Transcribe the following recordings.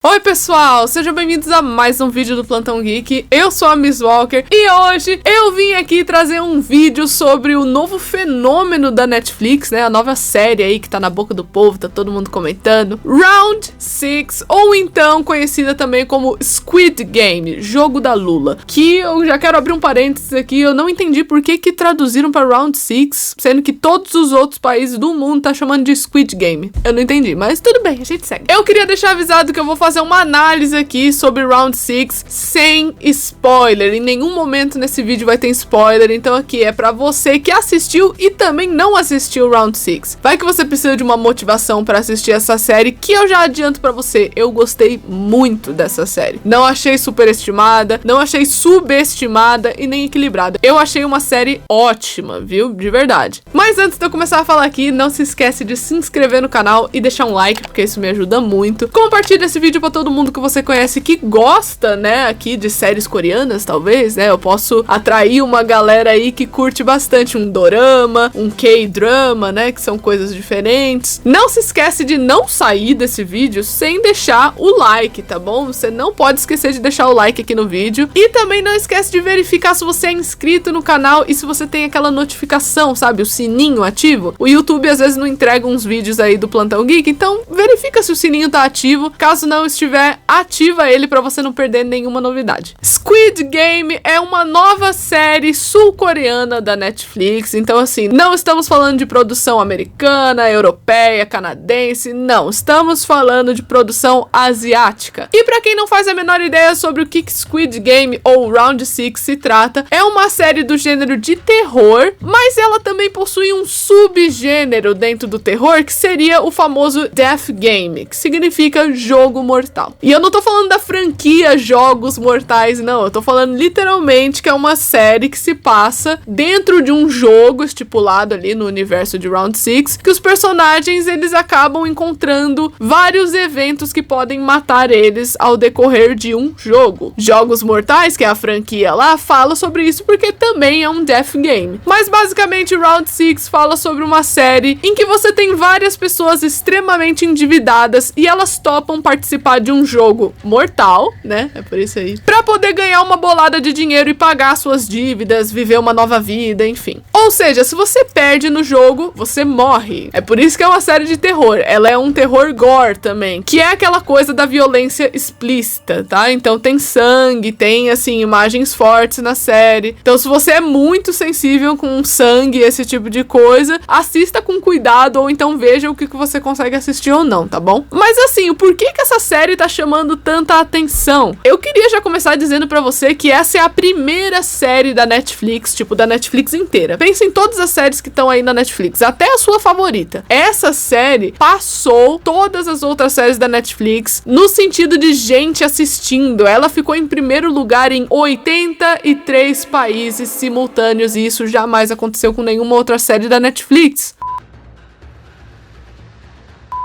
Oi pessoal, sejam bem-vindos a mais um vídeo do Plantão Geek. Eu sou a Miss Walker e hoje eu vim aqui trazer um vídeo sobre o novo fenômeno da Netflix, né? A nova série aí que tá na boca do povo, tá todo mundo comentando. Round 6, ou então conhecida também como Squid Game, Jogo da Lula. Que eu já quero abrir um parênteses aqui, eu não entendi por que traduziram pra Round 6, sendo que todos os outros países do mundo tá chamando de Squid Game. Eu não entendi, mas tudo bem, a gente segue. Eu queria deixar avisado que eu vou fazer uma análise aqui sobre Round 6 sem spoiler. Em nenhum momento nesse vídeo vai ter spoiler, então aqui é pra você que assistiu e também não assistiu Round 6. Vai que você precisa de uma motivação pra assistir essa série, que eu já adianto pra você, eu gostei muito dessa série. Não achei superestimada, não achei subestimada e nem equilibrada. Eu achei uma série ótima, viu? De verdade. Mas antes de eu começar a falar aqui, não se esquece de se inscrever no canal e deixar um like, porque isso me ajuda muito. Compartilhe esse vídeo pra todo mundo que você conhece que gosta, né, aqui de séries coreanas, talvez, né? Eu posso atrair uma galera aí que curte bastante um dorama, um K-drama, né, que são coisas diferentes. Não se esquece de não sair desse vídeo sem deixar o like, tá bom? Você não pode esquecer de deixar o like aqui no vídeo. E também não esquece de verificar se você é inscrito no canal e se você tem aquela notificação, sabe? O sininho ativo. O YouTube às vezes não entrega uns vídeos aí do Plantão Geek, então verifica se o sininho tá ativo. Caso não estiver, ativa ele pra você não perder nenhuma novidade. Squid Game é uma nova série sul-coreana da Netflix, então assim, não estamos falando de produção americana, europeia, canadense, não, estamos falando de produção asiática. E pra quem não faz a menor ideia sobre o que Squid Game ou Round 6 se trata, é uma série do gênero de terror, mas ela também possui um subgênero dentro do terror, que seria o famoso Death Game, que significa jogo mortal. E eu não tô falando da franquia Jogos Mortais, não. Eu tô falando literalmente que é uma série que se passa dentro de um jogo estipulado ali no universo de Round 6, que os personagens, eles acabam encontrando vários eventos que podem matar eles ao decorrer de um jogo. Jogos Mortais, que é a franquia lá, fala sobre isso porque também é um Death Game. Mas basicamente Round 6 fala sobre uma série em que você tem várias pessoas extremamente endividadas e elas topam participar de um jogo mortal, né? É por isso aí. Pra poder ganhar uma bolada de dinheiro e pagar suas dívidas, viver uma nova vida, enfim. Ou seja, se você perde no jogo, você morre. É por isso que é uma série de terror. Ela é um terror gore também, que é aquela coisa da violência explícita, tá? Então tem sangue, tem, assim, imagens fortes na série. Então se você é muito sensível com sangue, esse tipo de coisa, assista com cuidado ou então veja o que você consegue assistir ou não, tá bom? Mas assim, o porquê que essa série tá chamando tanta atenção? Eu queria já começar dizendo pra você que essa é a primeira série da Netflix, tipo, da Netflix inteira. Pensa em todas as séries que estão aí na Netflix, até a sua favorita. Essa série passou todas as outras séries da Netflix no sentido de gente assistindo. Ela ficou em primeiro lugar em 83 países simultâneos e isso jamais aconteceu com nenhuma outra série da Netflix.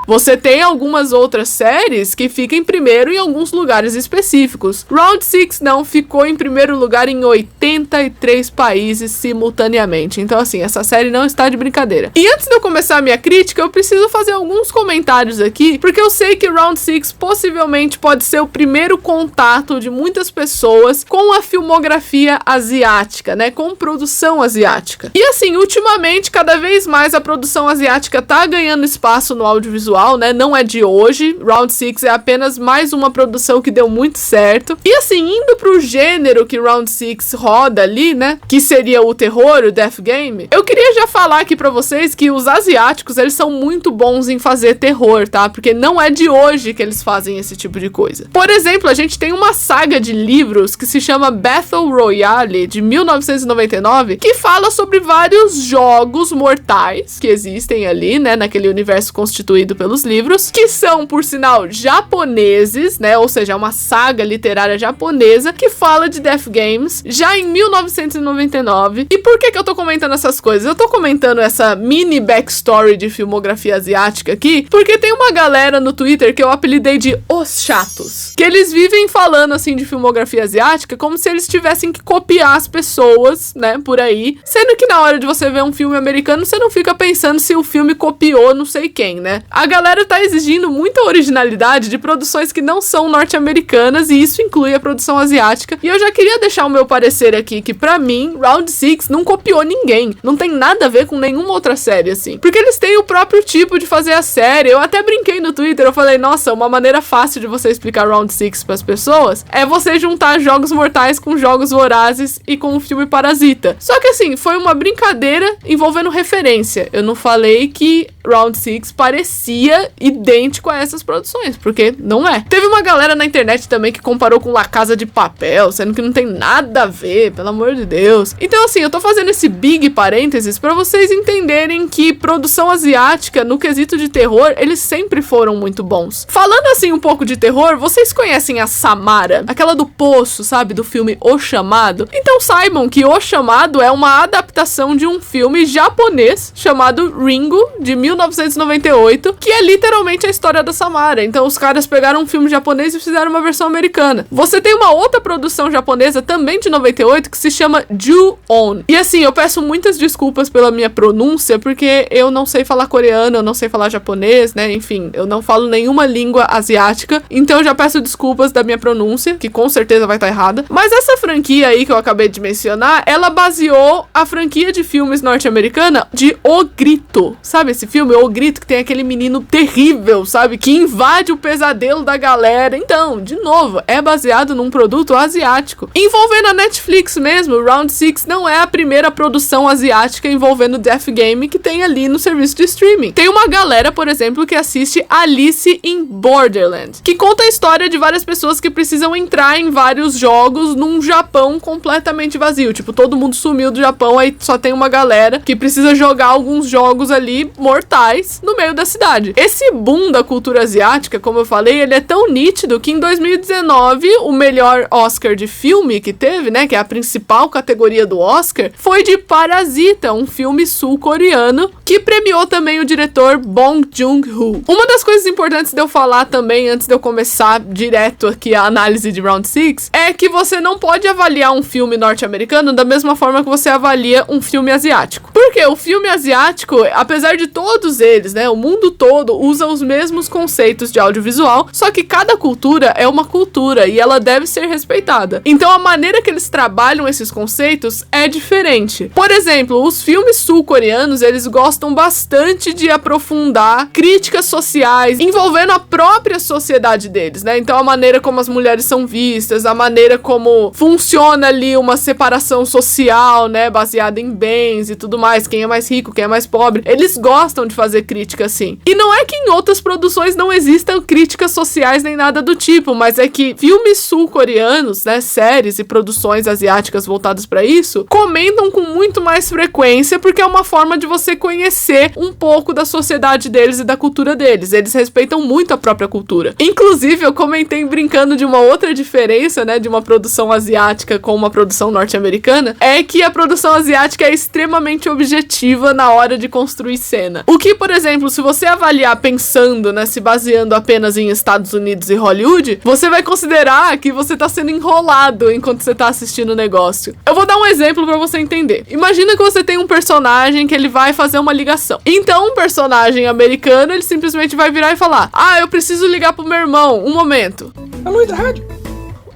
Você tem algumas outras séries que ficam em primeiro em alguns lugares específicos. Round 6 não, ficou em primeiro lugar em 83 países simultaneamente. Então assim, essa série não está de brincadeira. E antes de eu começar a minha crítica, eu preciso fazer alguns comentários aqui, porque eu sei que Round 6 possivelmente pode ser o primeiro contato de muitas pessoas com a filmografia asiática, né? Com produção asiática. E assim, ultimamente, cada vez mais a produção asiática tá ganhando espaço no audiovisual, né? Não é de hoje. Round 6 é apenas mais uma produção que deu muito certo. E assim, indo pro gênero que Round 6 roda ali, né? Que seria o terror, o Death Game. Eu queria já falar aqui pra vocês que os asiáticos, eles são muito bons em fazer terror, tá? Porque não é de hoje que eles fazem esse tipo de coisa. Por exemplo, a gente tem uma saga de livros que se chama Battle Royale, de 1999, que fala sobre vários jogos mortais que existem ali, né? Naquele universo constituído pelos livros, que são, por sinal, japoneses, né? Ou seja, uma saga literária japonesa que fala de Death Games já em 1999. E por que eu tô comentando essas coisas? Eu tô comentando essa mini backstory de filmografia asiática aqui, porque tem uma galera no Twitter que eu apelidei de Os Chatos, que eles vivem falando, assim, de filmografia asiática como se eles tivessem que copiar as pessoas, né, por aí, sendo que na hora de você ver um filme americano, você não fica pensando se o filme copiou não sei quem, né? A galera tá exigindo muita originalidade de produções que não são norte-americanas, e isso inclui a produção asiática. E eu já queria deixar o meu parecer aqui, que pra mim, Round Six não copiou ninguém. Não tem nada a ver com nenhuma outra série, assim. Porque eles têm o próprio tipo de fazer a série. Eu até brinquei no Twitter, eu falei, nossa, uma maneira fácil de você explicar Round Six pras pessoas é você juntar Jogos Mortais com Jogos Vorazes e com o filme Parasita. Só que assim, foi uma brincadeira envolvendo referência. Eu não falei que Round Six parecia idêntico a essas produções, porque não é. Teve uma galera na internet também que comparou com La Casa de Papel, sendo que não tem nada a ver, pelo amor de Deus. Então assim, eu tô fazendo esse big parênteses pra vocês entenderem que produção asiática, no quesito de terror, eles sempre foram muito bons. Falando assim um pouco de terror, vocês conhecem a Samara? Aquela do poço, sabe? Do filme O Chamado? Então saibam que O Chamado é uma adaptação de um filme japonês chamado Ringo, de 1998, que é literalmente a história da Samara. Então os caras pegaram um filme japonês e fizeram uma versão americana. Você tem uma outra produção japonesa, também de 98, que se chama Ju-On. E assim, eu peço muitas desculpas pela minha pronúncia, porque eu não sei falar coreano, eu não sei falar japonês, né? Enfim, eu não falo nenhuma língua asiática, então eu já peço desculpas da minha pronúncia, que com certeza vai estar errada. Mas essa franquia aí que eu acabei de mencionar, ela baseou a franquia de filmes norte-americana de O Grito. Sabe esse filme, O Grito, que tem aquele menino terrível, sabe? Que invade o pesadelo da galera. Então, de novo, é baseado num produto asiático. Envolvendo a Netflix mesmo, Round Six não é a primeira produção asiática envolvendo Death Game que tem ali no serviço de streaming. Tem uma galera, por exemplo, que assiste Alice in Borderland, que conta a história de várias pessoas que precisam entrar em vários jogos num Japão completamente vazio. Tipo, todo mundo sumiu do Japão, aí só tem uma galera que precisa jogar alguns jogos ali mortais no meio da cidade. Esse boom da cultura asiática, como eu falei, ele é tão nítido que em 2019 o melhor Oscar de filme que teve, né, que é a principal categoria do Oscar, foi de Parasita, um filme sul-coreano que premiou também o diretor Bong Joon-ho. Uma das coisas importantes de eu falar também, antes de eu começar direto aqui a análise de Round Six, é que você não pode avaliar um filme norte-americano da mesma forma que você avalia um filme asiático. Porque o filme asiático, apesar de todos eles, né, o mundo todo usa os mesmos conceitos de audiovisual, só que cada cultura é uma cultura e ela deve ser respeitada. Então a maneira que eles trabalham esses conceitos é diferente. Por exemplo, os filmes sul-coreanos, eles gostam bastante de aprofundar críticas sociais envolvendo a própria sociedade deles, né? Então a maneira como as mulheres são vistas, a maneira como funciona ali uma separação social, né, baseada em bens e tudo mais, quem é mais rico, quem é mais pobre. Eles gostam de fazer crítica assim. E não é que em outras produções não existam críticas sociais nem nada do tipo, mas é que filmes sul-coreanos, né, séries e produções asiáticas voltadas pra isso, comentam com muito mais frequência, porque é uma forma de você conhecer um pouco da sociedade deles e da cultura deles. Eles respeitam muito a própria cultura. Inclusive, eu comentei brincando de uma outra diferença, né, de uma produção asiática com uma produção norte-americana, é que a produção asiática é extremamente objetiva na hora de construir cena. O que, por exemplo, se você avaliar pensando, né, se baseando apenas em Estados Unidos e Hollywood, você vai considerar que você tá sendo enrolado enquanto você tá assistindo o negócio. Eu vou dar um exemplo pra você entender. Imagina que você tem um personagem que ele vai fazer uma ligação. Então, um personagem americano, ele simplesmente vai virar e falar: ah, eu preciso ligar pro meu irmão, um momento. Alô, da rádio?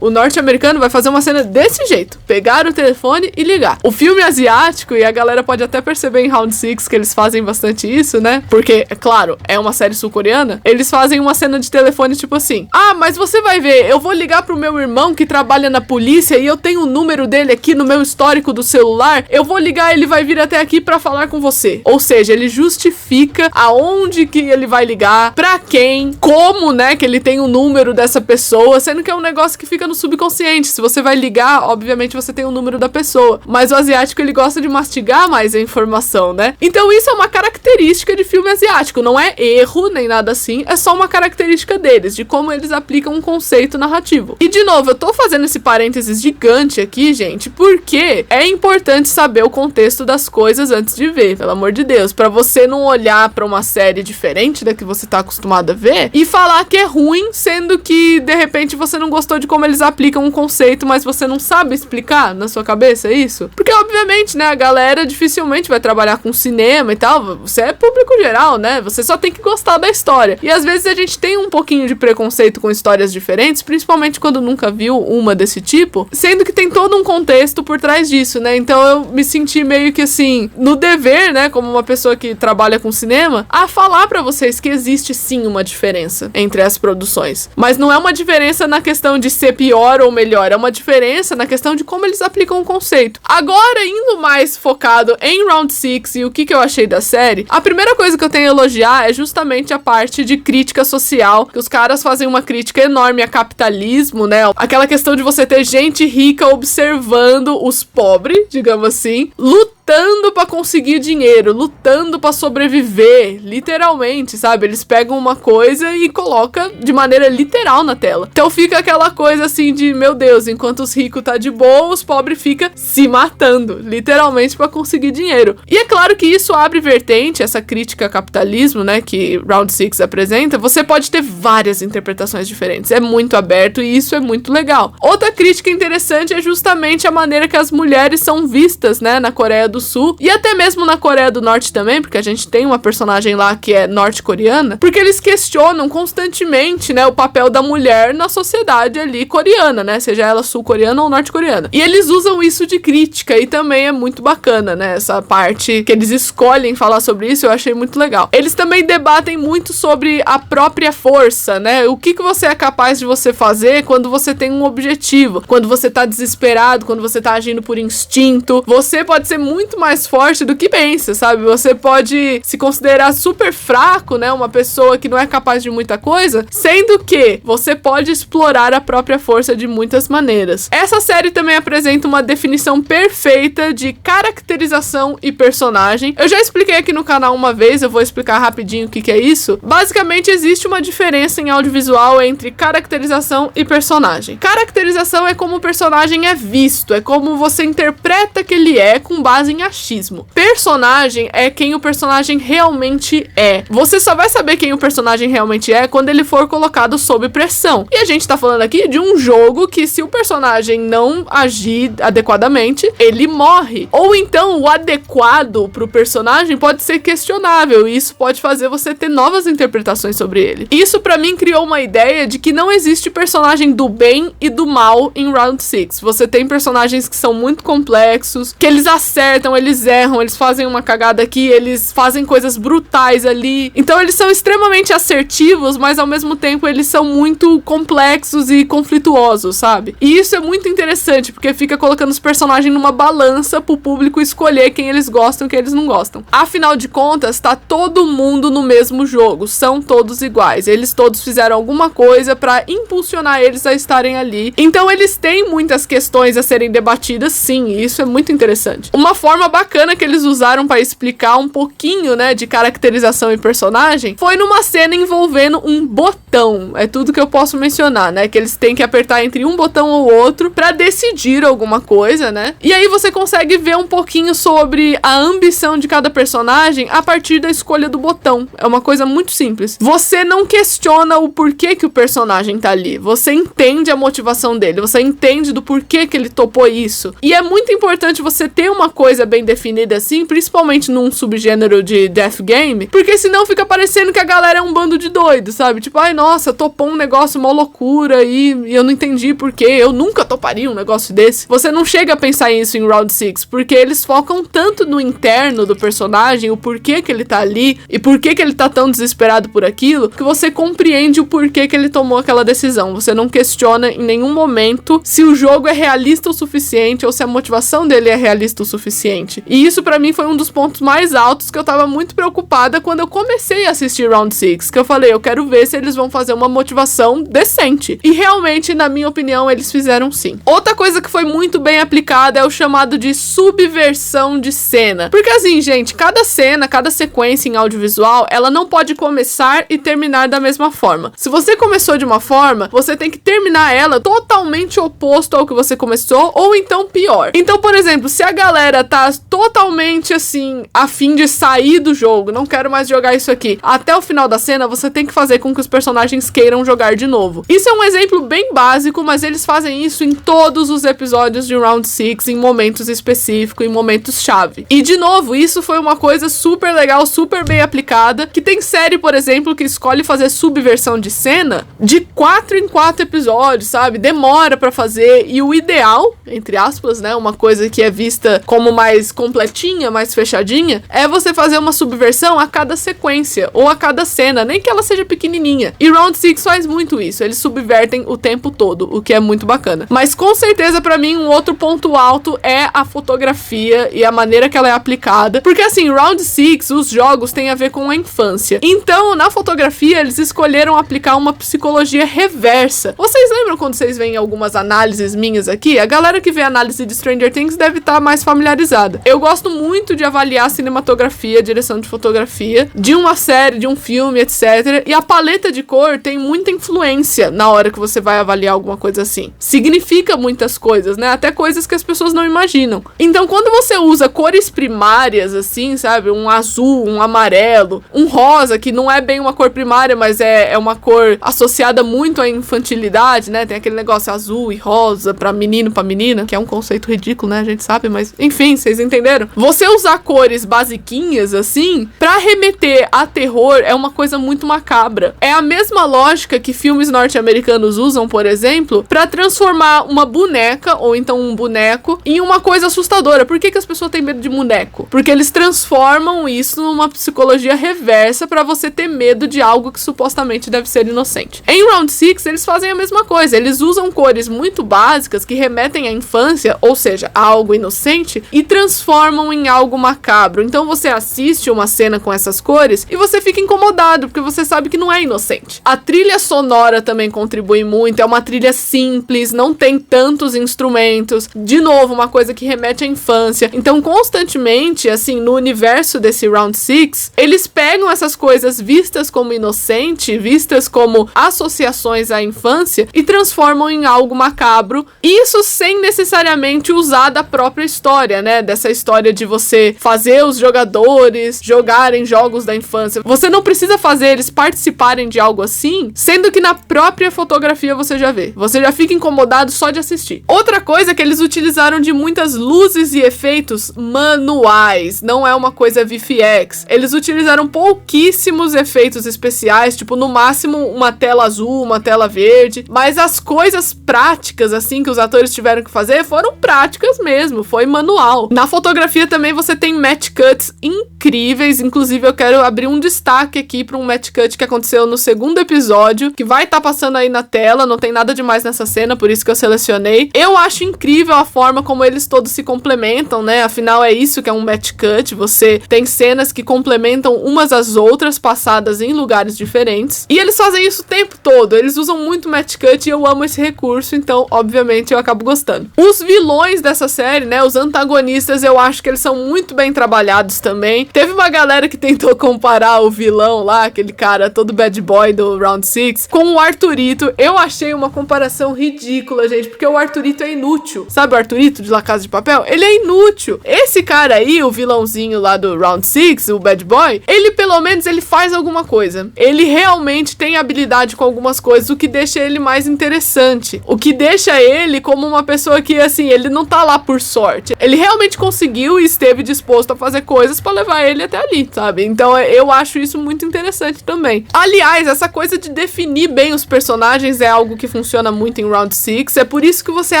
O norte-americano vai fazer uma cena desse jeito, pegar o telefone e ligar. O filme asiático, e a galera pode até perceber em Round Six que eles fazem bastante isso, né? Porque, é claro, é uma série sul-coreana. Eles fazem uma cena de telefone tipo assim: ah, mas você vai ver, eu vou ligar pro meu irmão que trabalha na polícia e eu tenho o número dele aqui no meu histórico do celular. Eu vou ligar, ele vai vir até aqui pra falar com você. Ou seja, ele justifica aonde que ele vai ligar, pra quem, como, né, que ele tem o número dessa pessoa, sendo que é um negócio que fica no subconsciente. Se você vai ligar, obviamente você tem o número da pessoa, mas o asiático, ele gosta de mastigar mais a informação, né? Então isso é uma característica de filme asiático, não é erro nem nada assim, é só uma característica deles, de como eles aplicam um conceito narrativo. E de novo, eu tô fazendo esse parênteses gigante aqui, gente, porque é importante saber o contexto das coisas antes de ver, pelo amor de Deus, pra você não olhar pra uma série diferente da que você tá acostumado a ver e falar que é ruim, sendo que de repente você não gostou de como eles eles aplicam um conceito, mas você não sabe explicar na sua cabeça, é isso? Porque, obviamente, né, a galera dificilmente vai trabalhar com cinema e tal, você é público geral, né, você só tem que gostar da história. E às vezes a gente tem um pouquinho de preconceito com histórias diferentes, principalmente quando nunca viu uma desse tipo, sendo que tem todo um contexto por trás disso, né, então eu me senti meio que assim, no dever, né, como uma pessoa que trabalha com cinema, a falar pra vocês que existe sim uma diferença entre as produções. Mas não é uma diferença na questão de ser pior ou melhor, é uma diferença na questão de como eles aplicam o conceito. Agora, indo mais focado em Round 6 e o que eu achei da série, a primeira coisa que eu tenho a elogiar é justamente a parte de crítica social, que os caras fazem uma crítica enorme a capitalismo, né? Aquela questão de você ter gente rica observando os pobres, digamos assim, lutando pra conseguir dinheiro, lutando pra sobreviver, literalmente, sabe? Eles pegam uma coisa e colocam de maneira literal na tela. Então fica aquela coisa assim de, meu Deus, enquanto os ricos tá de boa, os pobres ficam se matando, literalmente, pra conseguir dinheiro. E é claro que isso abre vertente, essa crítica ao capitalismo, né, que Round 6 apresenta, você pode ter várias interpretações diferentes, é muito aberto e isso é muito legal. Outra crítica interessante é justamente a maneira que as mulheres são vistas, né, na Coreia do Sul e até mesmo na Coreia do Norte também, porque a gente tem uma personagem lá que é norte-coreana, porque eles questionam constantemente, né, o papel da mulher na sociedade ali coreana, né, seja ela sul-coreana ou norte-coreana. E eles usam isso de crítica e também é muito bacana, né, essa parte que eles escolhem falar sobre isso, eu achei muito legal. Eles também debatem muito sobre a própria força, né, o que você é capaz de você fazer quando você tem um objetivo, quando você tá desesperado, quando você tá agindo por instinto, você pode ser muito mais forte do que pensa, sabe? Você pode se considerar super fraco, né? Uma pessoa que não é capaz de muita coisa, sendo que você pode explorar a própria força de muitas maneiras. Essa série também apresenta uma definição perfeita de caracterização e personagem. Eu já expliquei aqui no canal uma vez, eu vou explicar rapidinho o que é isso. Basicamente, existe uma diferença em audiovisual entre caracterização e personagem. Caracterização é como o personagem é visto, é como você interpreta que ele é com base em achismo. Personagem é quem o personagem realmente é. Você só vai saber quem o personagem realmente é quando ele for colocado sob pressão. E a gente tá falando aqui de um jogo que, se o personagem não agir adequadamente, ele morre. Ou então o adequado pro personagem pode ser questionável e isso pode fazer você ter novas interpretações sobre ele. Isso pra mim criou uma ideia de que não existe personagem do bem e do mal em Round 6. Você tem personagens que são muito complexos, que eles acertam, eles erram, eles fazem uma cagada aqui, eles fazem coisas brutais ali. Então eles são extremamente assertivos, mas ao mesmo tempo eles são muito complexos e conflituosos, sabe? E isso é muito interessante, porque fica colocando os personagens numa balança pro público escolher quem eles gostam e quem eles não gostam. Afinal de contas, tá todo mundo no mesmo jogo, são todos iguais. Eles todos fizeram alguma coisa pra impulsionar eles a estarem ali. Então eles têm muitas questões a serem debatidas, sim, e isso é muito interessante. Uma forma bacana que eles usaram pra explicar um pouquinho, né, de caracterização e personagem foi numa cena envolvendo um botão. É tudo que eu posso mencionar, né, que eles têm que apertar entre um botão ou outro pra decidir alguma coisa, né. E aí você consegue ver um pouquinho sobre a ambição de cada personagem a partir da escolha do botão. É uma coisa muito simples. Você não questiona o porquê que o personagem tá ali. Você entende a motivação dele, você entende do porquê que ele topou isso. E é muito importante você ter uma coisa bem definida assim, principalmente num subgênero de death game, porque senão fica parecendo que a galera é um bando de doidos, sabe? Tipo, ai, nossa, topou um negócio, uma loucura e eu não entendi porquê, eu nunca toparia um negócio desse. Você não chega a pensar isso em Round 6, porque eles focam tanto no interno do personagem, o porquê que ele tá ali e porquê que ele tá tão desesperado por aquilo, que você compreende o porquê que ele tomou aquela decisão. Você não questiona em nenhum momento se o jogo é realista o suficiente ou se a motivação dele é realista o suficiente. E isso pra mim foi um dos pontos mais altos que eu tava muito preocupada quando eu comecei a assistir Round 6, que eu falei, eu quero ver se eles vão fazer uma motivação decente. E realmente, na minha opinião, eles fizeram sim. Outra coisa que foi muito bem aplicada é o chamado de subversão de cena. Porque assim, gente, cada cena, cada sequência em audiovisual, ela não pode começar e terminar da mesma forma. Se você começou de uma forma, você tem que terminar ela totalmente oposto ao que você começou, ou então pior. Então, por exemplo, se a galera tá tá totalmente, assim, a fim de sair do jogo, não quero mais jogar isso aqui, até o final da cena, você tem que fazer com que os personagens queiram jogar de novo. Isso é um exemplo bem básico, mas eles fazem isso em todos os episódios de Round 6, em momentos específicos, em momentos-chave. E, de novo, isso foi uma coisa super legal, super bem aplicada, que tem série, por exemplo, que escolhe fazer subversão de cena de 4 em 4 episódios, sabe? Demora pra fazer, e o ideal, entre aspas, né, uma coisa que é vista como mais completinha, mais fechadinha, é você fazer uma subversão a cada sequência, ou a cada cena, nem que ela seja pequenininha. E Round 6 faz muito isso, eles subvertem o tempo todo, o que é muito bacana. Mas com certeza, pra mim, um outro ponto alto é a fotografia e a maneira que ela é aplicada, porque assim, Round 6, os jogos têm a ver com a infância. Então, na fotografia, eles escolheram aplicar uma psicologia reversa. Vocês lembram quando vocês veem algumas análises minhas aqui? A galera que vê análise de Stranger Things deve estar mais familiarizada. Eu gosto muito de avaliar a cinematografia, a direção de fotografia, de uma série, de um filme, etc. E a paleta de cor tem muita influência na hora que você vai avaliar alguma coisa assim. Significa muitas coisas, né? Até coisas que as pessoas não imaginam. Então, quando você usa cores primárias, assim, sabe? Um azul, um amarelo, um rosa, que não é bem uma cor primária, mas é uma cor associada muito à infantilidade, né? Tem aquele negócio azul e rosa pra menino, pra menina, que é um conceito ridículo, né? A gente sabe, mas enfim, vocês entenderam? Você usar cores basiquinhas, assim, pra remeter a terror é uma coisa muito macabra. É a mesma lógica que filmes norte-americanos usam, por exemplo, pra transformar uma boneca, ou então um boneco, em uma coisa assustadora. Por que as pessoas têm medo de boneco? Porque eles transformam isso numa psicologia reversa pra você ter medo de algo que supostamente deve ser inocente. Em Round 6, eles fazem a mesma coisa. Eles usam cores muito básicas que remetem à infância, ou seja, a algo inocente, e transformam em algo macabro. Então você assiste uma cena com essas cores e você fica incomodado, porque você sabe que não é inocente. A trilha sonora também contribui muito, é uma trilha simples, não tem tantos instrumentos. De novo, uma coisa que remete à infância. Então, constantemente, assim, no universo desse Round 6, eles pegam essas coisas vistas como inocente, vistas como associações à infância, e transformam em algo macabro. Isso sem necessariamente usar da própria história, né? Dessa história de você fazer os jogadores jogarem jogos da infância. Você não precisa fazer eles participarem de algo assim, sendo que na própria fotografia você já vê. Você já fica incomodado só de assistir. Outra coisa é que eles utilizaram de muitas luzes e efeitos manuais. Não é uma coisa VFX. Eles utilizaram pouquíssimos efeitos especiais, tipo, no máximo uma tela azul, uma tela verde. Mas as coisas práticas, assim, que os atores tiveram que fazer, foram práticas mesmo. Foi manual. Na fotografia também você tem match cuts incríveis. Inclusive, eu quero abrir um destaque aqui para um match cut que aconteceu no segundo episódio, que vai estar passando aí na tela. Não tem nada demais nessa cena, por isso que eu selecionei. Eu acho incrível a forma como eles todos se complementam, né? Afinal, é isso que é um match cut. Você tem cenas que complementam umas às outras, passadas em lugares diferentes. E eles fazem isso o tempo todo. Eles usam muito match cut e eu amo esse recurso, então, obviamente, eu acabo gostando. Os vilões dessa série, né? Os antagonistas, eu acho que eles são muito bem trabalhados também. Teve uma galera que tentou comparar o vilão lá, aquele cara todo bad boy do Round 6, com o Arthurito. Eu achei uma comparação ridícula, gente, porque o Arthurito é inútil. Sabe o Arthurito de La Casa de Papel? Ele é inútil. Esse cara aí, o vilãozinho lá do Round 6, o bad boy, ele pelo menos ele faz alguma coisa. Ele realmente tem habilidade com algumas coisas, o que deixa ele mais interessante. O que deixa ele como uma pessoa que, assim, ele não tá lá por sorte. Ele realmente conseguiu e esteve disposto a fazer coisas pra levar ele até ali, sabe? Então eu acho isso muito interessante também. Aliás, essa coisa de definir bem os personagens é algo que funciona muito em Round 6. É por isso que você é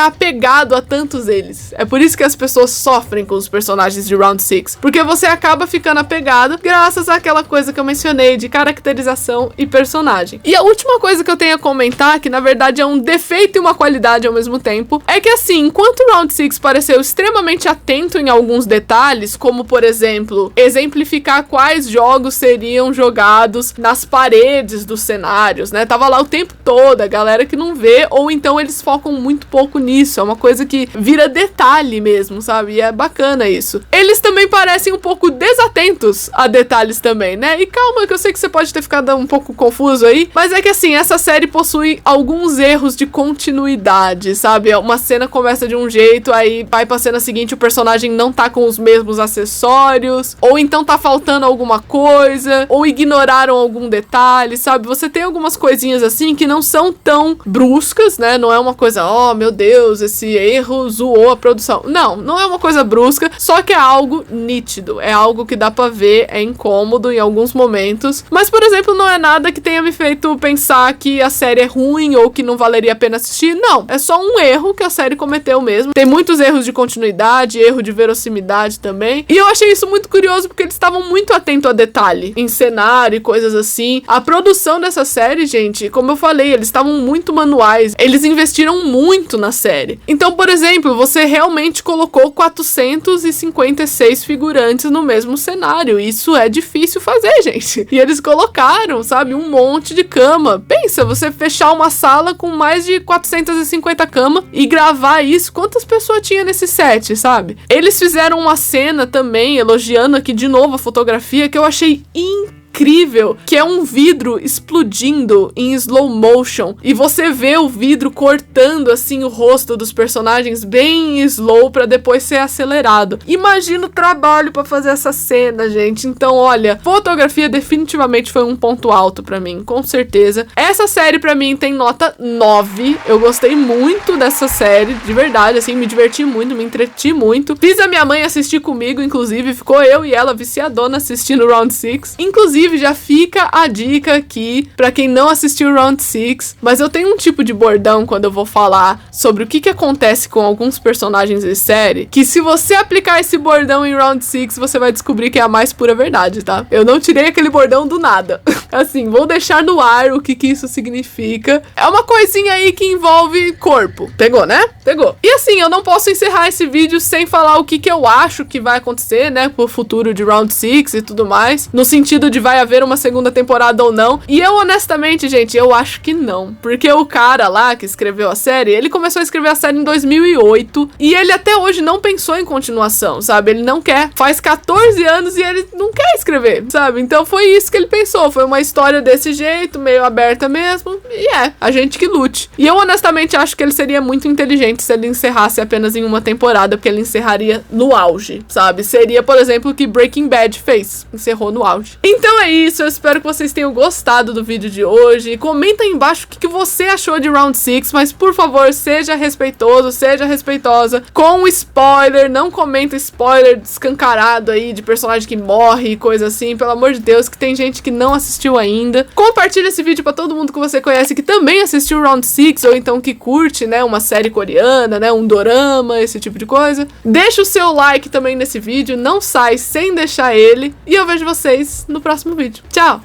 apegado a tantos deles. É por isso que as pessoas sofrem com os personagens de Round 6. Porque você acaba ficando apegado graças àquela coisa que eu mencionei de caracterização e personagem. E a última coisa que eu tenho a comentar, que na verdade é um defeito e uma qualidade ao mesmo tempo, é que assim, enquanto Round 6 pareceu extremamente atento em alguns detalhes, como por exemplo, exemplificar quais jogos seriam jogados nas paredes dos cenários, né? Tava lá o tempo todo, a galera que não vê, ou então eles focam muito pouco nisso, é uma coisa que vira detalhe mesmo, sabe? E é bacana isso. Eles também parecem um pouco desatentos a detalhes também, né? E calma, que eu sei que você pode ter ficado um pouco confuso aí, mas é que assim, essa série possui alguns erros de continuidade, sabe? Uma cena começa de um jeito, aí vai pra cena seguinte o personagem não tá com os mesmos acessórios, ou então tá faltando alguma coisa, ou ignoraram algum detalhe, sabe? Você tem algumas coisinhas assim que não são tão bruscas, né? Não é uma coisa, oh meu Deus, esse erro zoou a produção. Não é uma coisa brusca, só que é algo nítido, é algo que dá pra ver, é incômodo em alguns momentos, mas por exemplo, não é nada que tenha me feito pensar que a série é ruim ou que não valeria a pena assistir, não. É só um erro que a série cometeu mesmo. Tem muitos erros de continuidade, erro de verossimilidade também. E eu achei isso muito curioso porque eles estavam muito atentos a detalhe, em cenário e coisas assim. A produção dessa série, gente, como eu falei, eles estavam muito manuais. Eles investiram muito na série. Então, por exemplo, você realmente colocou 456 figurantes no mesmo cenário. Isso é difícil fazer, gente. E eles colocaram, sabe, um monte de cama. Pensa, você fechar uma sala com mais de 450 camas e gravar isso. Quantas pessoas tinha nesse set, sabe? Eles fizeram uma cena também, elogiando aqui de novo a fotografia, que eu achei incrível, que é um vidro explodindo em slow motion e você vê o vidro cortando assim o rosto dos personagens bem em slow pra depois ser acelerado. Imagina o trabalho pra fazer essa cena, gente. Então, olha, fotografia definitivamente foi um ponto alto pra mim, com certeza. Essa série pra mim tem nota 9. Eu gostei muito dessa série, de verdade, assim, me diverti muito, me entreti muito. Fiz a minha mãe assistir comigo, inclusive, ficou eu e ela viciadona assistindo Round 6. Inclusive, já fica a dica aqui pra quem não assistiu Round 6, mas eu tenho um tipo de bordão quando eu vou falar sobre o que acontece com alguns personagens de série, que se você aplicar esse bordão em Round 6, você vai descobrir que é a mais pura verdade, tá? Eu não tirei aquele bordão do nada. Assim, vou deixar no ar o que isso significa. É uma coisinha aí que envolve corpo. Pegou, né? Pegou. E assim, eu não posso encerrar esse vídeo sem falar o que eu acho que vai acontecer, né, pro futuro de Round 6 e tudo mais, no sentido de vai haver uma segunda temporada ou não. E eu, honestamente, gente, eu acho que não. Porque o cara lá que escreveu a série, ele começou a escrever a série em 2008 e ele até hoje não pensou em continuação, sabe? Ele não quer. Faz 14 anos e ele não quer escrever, sabe? Então foi isso que ele pensou. Foi uma história desse jeito, meio aberta mesmo. E a gente que lute. E eu, honestamente, acho que ele seria muito inteligente se ele encerrasse apenas em uma temporada, porque ele encerraria no auge, sabe? Seria, por exemplo, o que Breaking Bad fez. Encerrou no auge. Então é isso, eu espero que vocês tenham gostado do vídeo de hoje. Comenta aí embaixo o que você achou de Round 6, mas por favor, seja respeitoso, seja respeitosa com spoiler, não comenta spoiler escancarado aí de personagem que morre e coisa assim, pelo amor de Deus, que tem gente que não assistiu ainda. Compartilha esse vídeo pra todo mundo que você conhece que também assistiu Round 6, ou então que curte, né, uma série coreana, né, um dorama, esse tipo de coisa. Deixa o seu like também nesse vídeo, não sai sem deixar ele, e eu vejo vocês no próximo vídeo. Tchau!